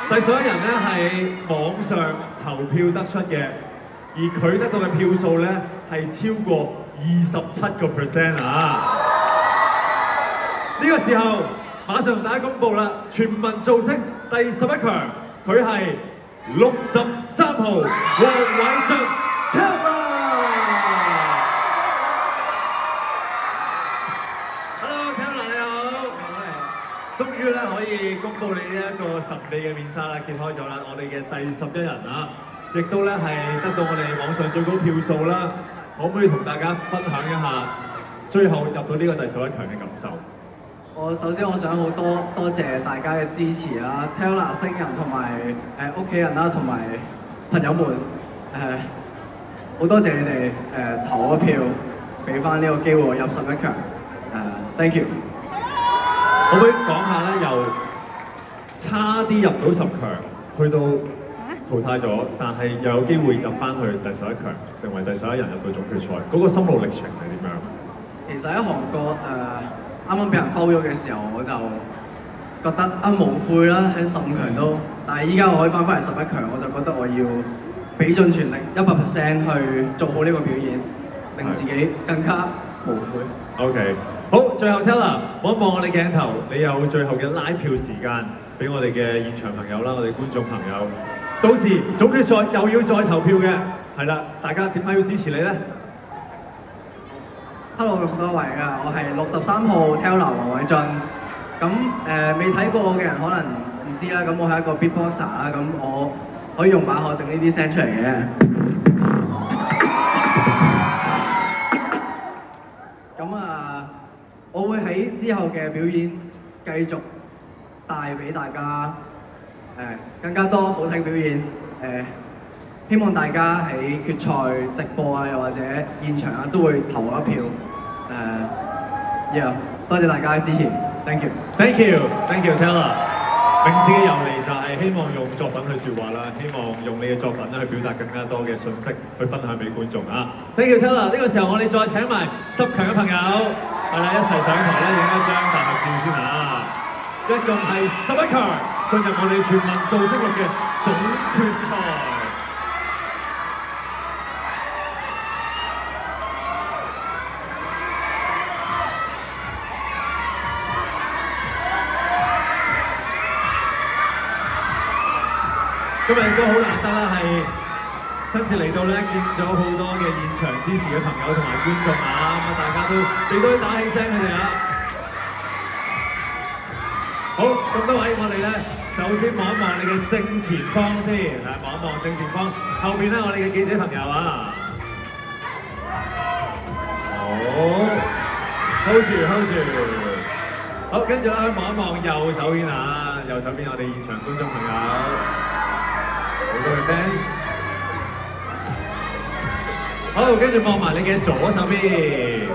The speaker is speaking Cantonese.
第11人咧係網上投票得出嘅，而佢得到嘅票數咧係超過27%啊！呢個時候馬上同大家公佈啦，全民造星第11強，佢係63號黃偉俊 Taylor。Hello，Taylor 你好。終於咧可以公佈你呢一個神秘嘅面紗啦，揭開咗啦，我哋嘅第11人啊，亦都咧係得到我哋網上最高票數啦。可唔可以同大家分享一下最後入到呢個第11強嘅感受？首先我想好多謝大家嘅支持啊 ，Taylor 星人同埋屋企人啦，同埋朋友們好多謝你哋投咗票，俾翻呢個機會我入11強，thank you。可唔可以講下咧？由差啲入到10強，去到淘汰咗，但係又有機會入翻去第11強，成為第11人入到總決賽，嗰個心路歷程係點樣？其實喺韓國啱啱俾人摟咗嘅時候，我就覺得無悔啦，喺15強都，但係依家我可以翻嚟11強，我就覺得我要俾盡全力100% 去做好呢個表演，令自己更加無悔。OK， 好，最後 Taylor 望一望我哋鏡頭，你有最後嘅拉票時間俾我哋嘅現場朋友啦，我哋觀眾朋友，到時總決賽又要再投票嘅，係啦，大家點解要支持你咧？ Hello 咁多位啊，我係63號 Taylor 黃偉俊。咁未睇過我嘅人可能唔知啦，咁我係一個 beatboxer 啦，咁我可以用把口整呢啲聲出嚟嘅。我會喺之後嘅表演繼續帶俾大家更加多好睇表演。希望大家喺決賽直播啊，又或者現場啊，都會投我一票。多謝大家嘅支持 ，thank you，thank you，thank you Taylor。明智嘅由嚟就係希望用作品去説話啦，希望用你嘅作品咧去表達更加多嘅信息，去分享俾觀眾啊。Thank you Taylor。呢個時候我哋再請埋10強嘅朋友，係啦，一齊上台咧影一張大合照先啊！一共係11強，進入我哋全民造星6嘅總決賽。今日都好難得啦，係親自嚟到咧，見咗好多嘅現場支持嘅朋友同埋觀眾啊，咁啊大家都俾多啲打氣聲佢哋啊！好，咁多位我哋咧，首先望一望你嘅正前方先，望一望正前方，後邊咧我哋嘅記者朋友啊，好 ，hold 住，好，跟住咧望一望右手邊啊，右手邊我哋現場觀眾朋友。好多嘅 fans， 好，跟住望埋你嘅左手邊。